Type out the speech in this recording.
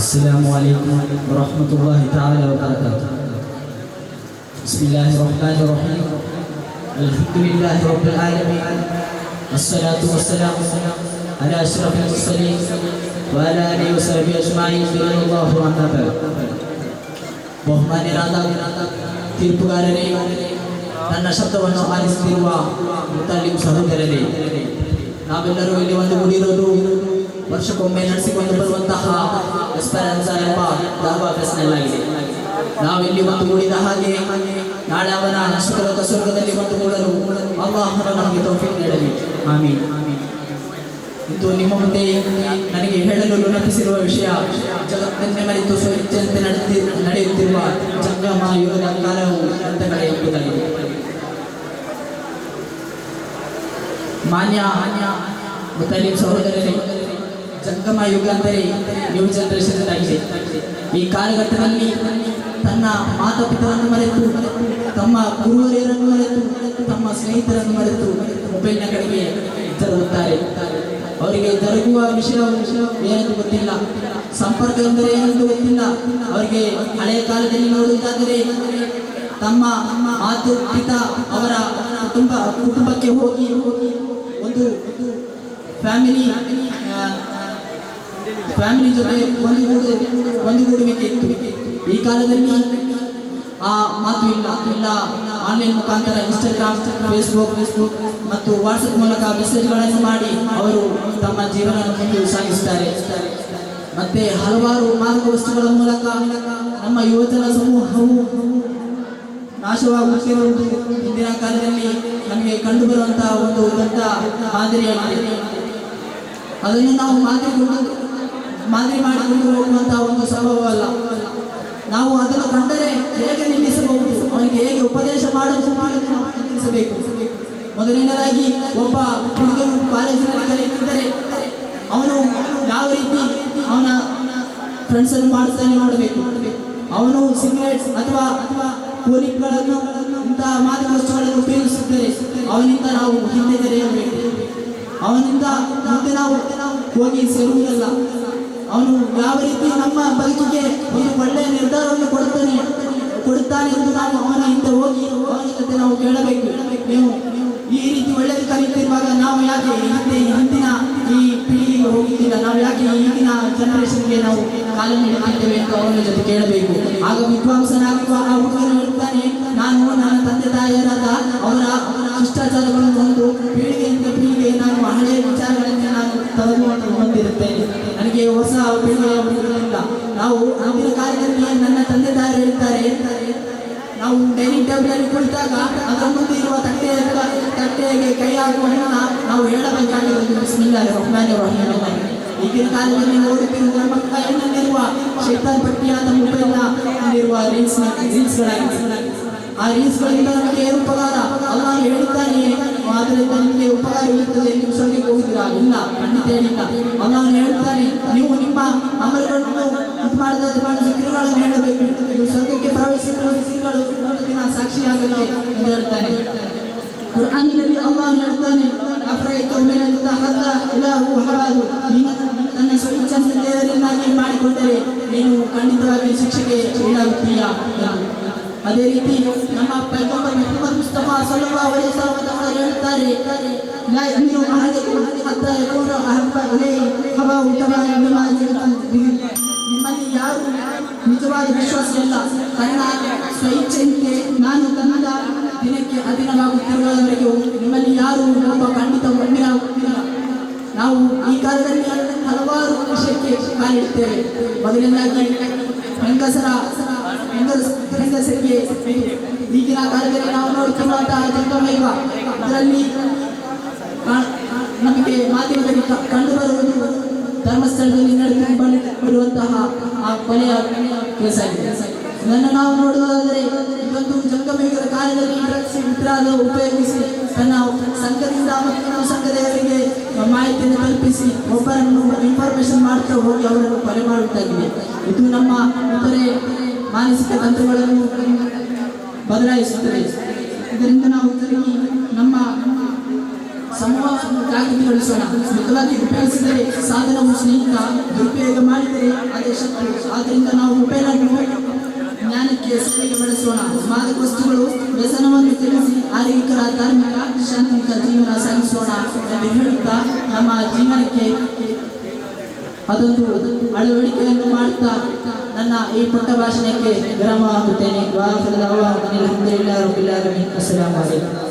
السلام عليكم ورحمة الله تعالى وبركاته. بسم الله الرحمن الرحيم. الحمد لله رب العالمين. الصلاة والسلام على أشرف المرسلين وعلى آله وصحبه أجمعين. الله أما بعد. ಬಹುಮಾನ್ಯರಾದ ತೀರ್ಪುಗಾರರೇ, ನನ್ನ ಶಬ್ದವನ್ನು ಆಲಿಸುತ್ತಿರುವ ಮುತಾಲಿಂ ಸಹೋದರರೇ, ನಾವೆಲ್ಲರೂ ಇಲ್ಲಿ ಒಂದು ಕೂಡಿರೋದು ವರ್ಷಕ್ಕೊಮ್ಮೆ ನಡೆಸಿಕೊಂಡು ಬರುವಂತಹ ಎಸ್ಪೆರಾನ್ಸಾ ಎಂಬ ದಾವಾ ಫೆಸ್ಟ್ನಲ್ಲಾಗಿದೆ. ನಾವಿಲ್ಲಿ ಒಂದು ಕೂಡಿದ ಹಾಗೆ ನಾಳೆ ಅವನ ಸುಖದ ಸ್ವರ್ಗದಲ್ಲಿ ಒಂದು ಕೂಡಲು ಅಲ್ಲಾಹನು ನಮಗೆ ತೌಫೀಕ್ ನೀಡಲಿ. ಆಮೀನ್. ಇದು ನಿಮ್ಮ ಮುಂದೆ ನನಗೆ ಹೇಳಲು ನೆನಪಿಸಿರುವ ವಿಷಯ, ಜಗತ್ತನ್ನೇ ಮರೆತು ಸ್ವಇಚ್ಛೆಯಂತೆ ನಡೆಯುತ್ತಿರುವ ಜಂಗಮ ಯುಗದ ಕಾಲವು ಅಂತ್ಯಗಡೆ ಎಂಬುದಾಗಿದೆ. ಮಾನ್ಯ ಮುತಾಲಿಂ ಸಹೋದರರೇ, ಜಂಗಮ ಯುಗ ಅಂದರೆ ನ್ಯೂ ಜನರೇಷನ್ ಆಗಿದೆ. ಈ ಕಾಲಘಟ್ಟದಲ್ಲಿ ತನ್ನ ಮಾತಾಪಿತರನ್ನು ಮರೆತು, ತಮ್ಮ ಗುರುವರಿಯರನ್ನು ಮರೆತು, ತಮ್ಮ ಸ್ನೇಹಿತರನ್ನು ಮರೆತು ಮೊಬೈಲ್ನ ಕಡೆಗೆ ಜರುಗುತ್ತಾರೆ. ಅವರಿಗೆ ಜರುಗುವ ವಿಷಯ ಏನೆಂದು ಗೊತ್ತಿಲ್ಲ, ಸಂಪರ್ಕ ಎಂದರೆ ಏನೆಂದು ಗೊತ್ತಿಲ್ಲ. ಅವರಿಗೆ ಹಳೆಯ ಕಾಲದಲ್ಲಿ ನೋಡುವುದಾದರೆ ತಮ್ಮ ಮಾತು ಪಿತಾ ಅವರ ಕುಟುಂಬಕ್ಕೆ ಹೋಗಿ ಒಂದು ಫ್ಯಾಮಿಲಿ ಜೊತೆ ಒಂದುಗೂಡುವಿಕೆ ಇತ್ತು. ಈ ಕಾಲದಲ್ಲಿ ಆ ಮಾತು ಇಲ್ಲ. ಆನ್ಲೈನ್ ಮುಖಾಂತರ ಇನ್ಸ್ಟಾಗ್ರಾಮ್, ಫೇಸ್ಬುಕ್ ಮತ್ತು ವಾಟ್ಸಪ್ ಮೂಲಕ ಮೆಸೇಜ್ಗಳನ್ನು ಮಾಡಿ ಅವರು ತಮ್ಮ ಜೀವನವನ್ನು ಮುಂದೆ ಸಾಗಿಸುತ್ತಾರೆ. ಮತ್ತೆ ಹಲವಾರು ಮಾದಕ ವಸ್ತುಗಳ ಮೂಲಕ ನಮ್ಮ ಯುವಜನ ಸಮೂಹವು ನಾಶವಾಗುತ್ತಿರುವುದು ಇಂದಿನ ಕಾಲದಲ್ಲಿ ನಮಗೆ ಕಂಡುಬರುವಂತಹ ಒಂದು ದೊಡ್ಡ ಮಾದರಿಯಾಗಿದೆ. ಅದನ್ನು ನಾವು ಮಾದರಿ ಮಾಡಿಕೊಂಡು ಹೋಗುವಂತಹ ಒಂದು ಸ್ವಭಾವವಲ್ಲ. ನಾವು ಅದನ್ನು ಕಂಡರೆ ಹೇಗೆ ನಿಲ್ಲಿಸಬಹುದು, ಅವನಿಗೆ ಹೇಗೆ ಉಪದೇಶ ಮಾಡಲು ನಿಲ್ಲಿಸಬೇಕು. ಮೊದಲನೇದಾಗಿ ಒಬ್ಬ ಹುಡುಗನು ಕಾಲೇಜಿನಲ್ಲಿ ಕಲಿಯುತ್ತಿದ್ದರೆ ಅವನು ಯಾವ ರೀತಿ ಅವನ ಫ್ರೆಂಡ್ಸ್ ಅನ್ನು ಮಾಡುತ್ತಾನೆ ನೋಡಬೇಕು. ಅವನು ಸಿಗರೇಟ್ಸ್ ಅಥವಾ ಕೋಲಿಕ್ಗಳನ್ನು ಇಂತಹ ಮಾದಕ ವಸ್ತುಗಳನ್ನು ಉಪಯೋಗಿಸುತ್ತಾರೆ. ಅವನಿಂದ ನಾವು ಹಿಂದೆ ತೆರೆಯಬೇಕು. ಅವನಿಂದ ಮುಂದೆ ನಾವು ಹೋಗಿ ಸೇರುವುದಲ್ಲ. ಅವನು ಯಾವ ರೀತಿ ನಮ್ಮ ಬದುಕಿಗೆ ಒಂದು ಒಳ್ಳೆಯ ನಿರ್ಧಾರವನ್ನು ಕೊಡುತ್ತಾನೆ ಎಂದು ನಾವು ಅವನ ಹಿಂದೆ ಹೋಗಿ ಅವನ ಜೊತೆ ನಾವು ಕೇಳಬೇಕು. ನೀವು ಈ ರೀತಿ ಒಳ್ಳೆಯದು ಕಲಿಯುತ್ತಿರುವಾಗ ನಾವು ಯಾಕೆ ಹಿಂದಿನ ಈ ಪೀಳಿಗೆಗೆ ಹೋಗುತ್ತಿಲ್ಲ, ನಾವು ಯಾಕೆ ಈಗಿನ ಜನರೇಷನ್ಗೆ ನಾವು ಕಾಲನ್ನು ಹಿಡಿಯುತ್ತೇವೆ ಎಂದು ಅವನ ಜೊತೆ ಕೇಳಬೇಕು. ಆಗ ವಿದ್ವಾಂಸನಾಗುವ ಆ ಹುಡುಗನು ಹೇಳ್ತಾನೆ, ನಾನು ನನ್ನ ತಂದೆ ತಾಯಿಯರಾದ ಅವರ ಶಿಷ್ಟಾಚಾರಗಳನ್ನು ಒಂದು ಪೀಳಿಗೆಯಿಂದ ಪೀಳಿಗೆ ನಾನು ಹಳೆಯ ವಿಚಾರಗಳನ್ನು ನಾನು ತಲೆದುಕೊಂಡು ಹೊಂದಿರುತ್ತೇನೆ. ನನಗೆ ಹೊಸ ಪೀಳಿಗೆಯ ಹುಡುಗರಿಲ್ಲ. ನಾವು ಆಗಿನ ಕಾಲದಲ್ಲಿ ನನ್ನ ತಂದೆ ತಾಯಿ ಹೇಳ್ತಾರೆ, ನಾವು ಡೈನಿಂಗ್ ಟೇಬಲ್ ಕುಳಿತಾಗ ಅದರ ಮುಂದೆ ಇರುವ ತಟ್ಟೆಗೆ ಕೈ ಹಾಕುವ ನಾವು ಹೇಳಬೇಕಾಗಿರೋದು ಬಿಸ್ಮಿಲ್ಲಾಹ್ ರಹ್ಮಾನಿರ್ ರಹೀಮ್. ಈಗಿನ ಕಾಲದಲ್ಲಿ ನೋಡುತ್ತಿರುವ ನಮ್ಮ ಕೈಯಲ್ಲಿರುವ ಶೈತಾನ್ ಪಟ್ಟಿಯಾದ ಮೊಬೈಲ್ನಲ್ಲಿರುವ ರೀಲ್ಸ್ಗಳಾಗಿದೆ. ಆ ರೀಲ್ಸ್ಗಳಿಂದ ನಮಗೆ ಏನು ಉಪಕಾರ? ಅಲ್ಲಾಹ್ ಹೇಳಿದ್ದಾನೆ, ಆದ್ದರಿಂದ ನಿಮಗೆ ಉಪಕಾರ ಇರುತ್ತದೆ, ನೀವು ಸ್ವರ್ಗಕ್ಕೆ ಹೋಗುತ್ತೀರಾ? ಇಲ್ಲ, ಖಂಡಿತ ಹೇಳಿಲ್ಲ. ಅಲ್ಲಾಹ್ ಹೇಳ್ತಾನೆ, ನೀವು ನಿಮ್ಮ ಅಮಲಗಳನ್ನು ಮಾಡಿದ ಜಿಕ್ರುಗಳನ್ನು ಹೇಳಬೇಕು, ನೀವು ಸ್ವರ್ಗಕ್ಕೆ ಪ್ರವೇಶಿಸುವ ಜಿಕ್ರುಗಳು ಸಾಕ್ಷಿಯಾಗಲಿ ಎಂದು ಹೇಳ್ತಾನೆ. ಕುರ್ಆನಿನಲ್ಲಿ ಅಲ್ಲಾಹ್ ಹೇಳ್ತಾನೆ, ನನ್ನ ಸ್ವಇಚ್ಛೆಯನ್ನು ದೇವರನ್ನಾಗಿ ಮಾಡಿಕೊಂಡರೆ ನೀನು ಖಂಡಿತವಾಗಿ ಶಿಕ್ಷೆಗೆ ಈಡಾಗುತ್ತೀಯಾ? ಅದೇ ರೀತಿ ನಮ್ಮ ಪೈಗಂಬರ್ ಮುಹಮ್ಮದ್ ಮುಸ್ತಫಾ ಸಲ್ಲಲ್ಲಾಹು ಅಲೈಹಿ ವಸಲ್ಲಂ ಅವರು ಹೇಳ್ತಾರೆ, ಲಾ ಯಮಿನು ಅಹದುಕುಮ್ ಹತ್ತಾ ಯಕೂನ ಅಹಬ್ಬ ಇಲೈಹಿ ಹವಾಹು ತಬಾಅನ್ ಬಿಮಾ ನಿಮ್ಮಲ್ಲಿ ಯಾರು ನಿಜವಾದ ವಿಶ್ವಾಸಿಯಲ್ಲ, ತನ್ನ ಸ್ವಇಚ್ಛೆಯಂತೆ ನಾನು ತನ್ನ ದಿನಕ್ಕೆ ಅಧೀನವಾಗುತ್ತಿರುವವರೆಗೂ ನಿಮ್ಮಲ್ಲಿ ಯಾರು ಒಬ್ಬ ಖಂಡಿತ ಒಮ್ಮೆಯಾಗುತ್ತಿಲ್ಲ. ನಾವು ಈ ಕಾಲದಲ್ಲಿ ಹಲವಾರು ವಿಷಯಕ್ಕೆ ಕಾಲಿಡುತ್ತೇವೆ. ಮೊದಲನೇದಾಗಿ ಹೆಂಗಸರಿಗೆ ಈಗಿನ ಕಾಲದಲ್ಲಿ ನಾವು ನೋಡುತ್ತಿರುವಂತಹ ಜಂಗಮ ಯುಗ, ಅದರಲ್ಲಿ ನಮಗೆ ಮಾಧ್ಯಮದಲ್ಲಿ ಕಂಡುಬರುವುದು ಧರ್ಮಸ್ಥಳದಲ್ಲಿ ನಡೆದುಕೊಳ್ಳುವಂತಹ ಆ ಕೊಲೆಯ ಕೇಸಾಗಿದೆ. ಇದನ್ನು ನಾವು ನೋಡುವುದಾದರೆ ಇವತ್ತು ಜಂಗಮ ಯುಗದ ಕಾಲದಲ್ಲಿ ಡ್ರಗ್ಸ್ ಉಪಯೋಗಿಸಿ ತನ್ನ ಸಂಘದಿಂದ ಮತ್ತು ಸಂಘದವರಿಗೆ ಮಾಹಿತಿಯನ್ನು ಕಲ್ಪಿಸಿ ಒಬ್ಬರನ್ನು ಇನ್ಫಾರ್ಮೇಶನ್ ಮಾಡ್ತಾ ಹೋಗಿ ಅವರನ್ನು ಕೊಲೆ ಮಾಡುತ್ತಾಗಿದೆ. ಇದು ನಮ್ಮ ಇತರೆ ಮಾನಸಿಕ ತಂತ್ರಗಳನ್ನು ಬದಲಾಯಿಸುತ್ತದೆ. ಇದರಿಂದ ನಾವು ನಮ್ಮ ಸಮೂಹವನ್ನು ಜಾಗೃತಿಗೊಳಿಸೋಣ. ಮಿತವಾಗಿ ಉಪಯೋಗಿಸಿದರೆ ಸಾಧನವು ಸ್ನೇಹಿತ, ದುರುಪಯೋಗ ಮಾಡಿದರೆ ಅದೇ ಶತ್ರು. ಆದ್ದರಿಂದ ನಾವು ಮೊಬೈಲ್ ಅನ್ನು ಜ್ಞಾನಕ್ಕೆ ಸೇವೆಗೆ ಬಳಸೋಣ. ಮಾದಕ ವಸ್ತುಗಳು ವ್ಯಸನವನ್ನು ತಿಳಿಸಿ ಆರೋಗ್ಯಕರ, ಧಾರ್ಮಿಕ, ಶಾಂತಿಯುತ ಜೀವನ ಸಾಗಿಸೋಣ ಎಂದು ಹೇಳುತ್ತಾ ನಮ್ಮ ಜೀವನಕ್ಕೆ ಅದೊಂದು ಅಳವಡಿಕೆಯನ್ನು ಮಾಡುತ್ತಾ ನನ್ನ ಈ ಪುಟ್ಟ ಭಾಷಣಕ್ಕೆ ವಿರಾಮ ಹಾಕುತ್ತೇನೆ. ಅಸ್ಸಲಾಮು ಅಲೈಕುಂ.